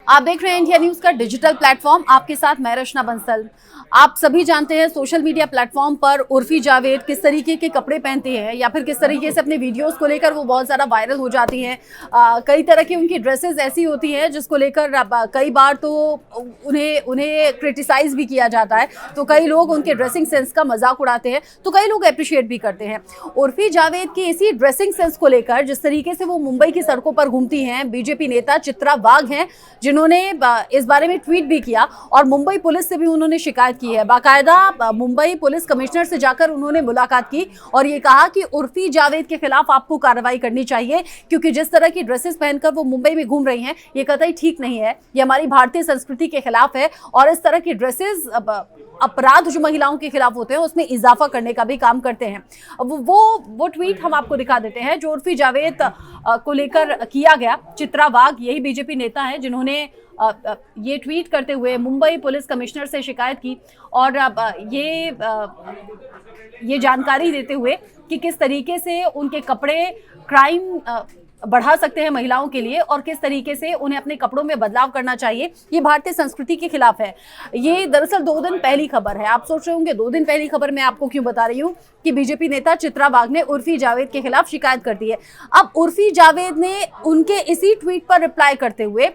आप देख रहे हैं इंडिया न्यूज का डिजिटल प्लेटफॉर्म। आपके साथ मैं रचना बंसल। आप सभी जानते हैं सोशल मीडिया प्लेटफॉर्म पर उर्फी जावेद किस तरीके के कपड़े पहनती हैं या फिर किस तरीके से अपने वीडियोस को लेकर वो बहुत ज़्यादा वायरल हो जाती हैं। कई तरह की उनकी ड्रेसेस ऐसी होती हैं जिसको लेकर कई बार तो उन्हें क्रिटिसाइज भी किया जाता है, तो कई लोग उनके ड्रेसिंग सेंस का मजाक उड़ाते हैं, तो कई लोग अप्रिशिएट भी करते हैं। उर्फी जावेद की इसी ड्रेसिंग सेंस को लेकर जिस तरीके से वो मुंबई की सड़कों पर घूमती हैं, बीजेपी नेता चित्रा वाघ हैं जिन्होंने इस बारे में ट्वीट भी किया और मुंबई पुलिस से भी उन्होंने शिकायत की है। बाकायदा मुंबई पुलिस कमिश्नर से जाकर उन्होंने मुलाकात की और ये कहा कि उर्फी जावेद के खिलाफ आपको कार्रवाई करनी चाहिए, क्योंकि जिस तरह की ड्रेसेस पहनकर वो मुंबई में घूम रही हैं ये कतई ठीक नहीं है, ये हमारी भारतीय संस्कृति के खिलाफ है और इस तरह की ड्रेसेस अपराध जो महिलाओं के खिलाफ होते हैं उसमें इजाफा करने का भी काम करते हैं। वो ट्वीट हम आपको दिखा देते हैं जो उर्फी जावेद को लेकर किया गया। चित्रा वाघ यही बीजेपी नेता है जिन्होंने ये ट्वीट करते हुए मुंबई पुलिस कमिश्नर से शिकायत की और ये जानकारी देते हुए कि किस तरीके से उनके कपड़े क्राइम बढ़ा सकते हैं महिलाओं के लिए और किस तरीके से उन्हें अपने कपड़ों में बदलाव करना चाहिए, ये भारतीय संस्कृति के खिलाफ है। ये दरअसल 2 दिन पहली खबर है। आप सोच रहे होंगे 2 दिन पहली खबर मैं आपको क्यों बता रही हूँ कि बीजेपी नेता चित्रा वाघ ने उर्फी जावेद के खिलाफ शिकायत कर दी है। अब उर्फी जावेद ने उनके इसी ट्वीट पर रिप्लाई करते हुए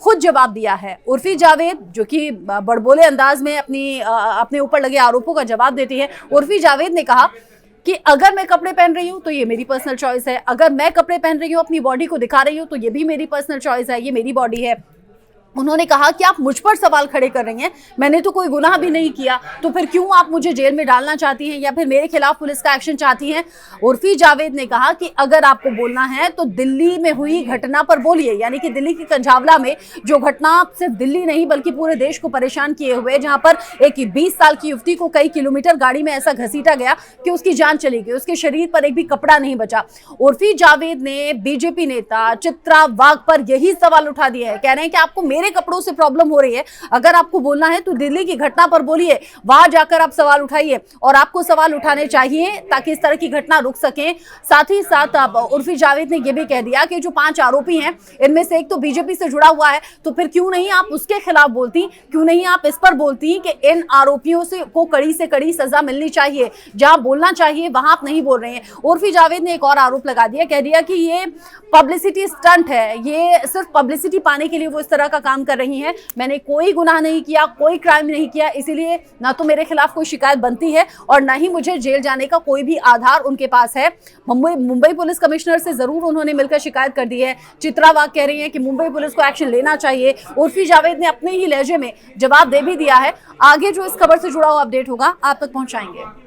खुद जवाब दिया है। उर्फी जावेद जो कि बड़बोले अंदाज में अपने ऊपर लगे आरोपों का जवाब देती है। उर्फी जावेद ने कहा कि अगर मैं कपड़े पहन रही हूँ तो ये मेरी पर्सनल चॉइस है, अगर मैं कपड़े पहन रही हूँ अपनी बॉडी को दिखा रही हूँ तो ये भी मेरी पर्सनल चॉइस है, ये मेरी बॉडी है। उन्होंने कहा कि आप मुझ पर सवाल खड़े कर रही हैं, मैंने तो कोई गुनाह भी नहीं किया, तो फिर क्यों आप मुझे जेल में डालना चाहती हैं या फिर मेरे खिलाफ पुलिस का एक्शन चाहती हैं। उर्फी जावेद ने कहा कि अगर आपको बोलना है तो दिल्ली में हुई घटना पर बोलिए, यानी कि दिल्ली के कंझावला में जो घटना सिर्फ दिल्ली नहीं बल्कि पूरे देश को परेशान किए हुए, जहां पर एक 20 साल की युवती को कई किलोमीटर गाड़ी में ऐसा घसीटा गया कि उसकी जान चली गई, उसके शरीर पर एक भी कपड़ा नहीं बचा। उर्फी जावेद ने बीजेपी नेता चित्रा वाघ पर यही सवाल उठा दिया है। कह रहे हैं कि आपको मेरे कपड़ों से प्रॉब्लम हो रही है, अगर आपको बोलना है तो दिल्ली की घटना पर बोलिए, वहां जाकर आप सवाल उठाइए और आपको सवाल उठाने चाहिए ताकि इस तरह की घटना रुक सके। साथ ही साथ उर्फी जावेद ने यह भी कह दिया कि जो 5 आरोपी हैं इनमें से एक तो बीजेपी से जुड़ा हुआ है, तो फिर क्यों नहीं आप उसके खिलाफ बोलती, क्यों नहीं आप इस पर बोलती कि इन आरोपियों को कड़ी से कड़ी सजा मिलनी चाहिए, जहां बोलना चाहिए वहां आप नहीं बोल रहे हैं। उर्फी जावेद ने एक और आरोप लगा दिया, कह दिया कि ये पब्लिसिटी स्टंट है, ये सिर्फ पब्लिसिटी पाने के लिए वो इस तरह का काम कर रही है। मैंने कोई गुनाह नहीं किया, कोई क्राइम नहीं किया, इसीलिए ना तो मेरे खिलाफ कोई शिकायत बनती है और ना ही मुझे जेल जाने का कोई भी आधार उनके पास है। मुंबई पुलिस कमिश्नर से जरूर उन्होंने मिलकर शिकायत कर दी है। चित्रा वाघ कह रही है कि मुंबई पुलिस को एक्शन लेना चाहिए। उर्फी जावेद ने अपने ही लहजे में जवाब दे भी दिया है। आगे जो इस खबर से जुड़ा हुआ अपडेट होगा आप तक पहुंचाएंगे।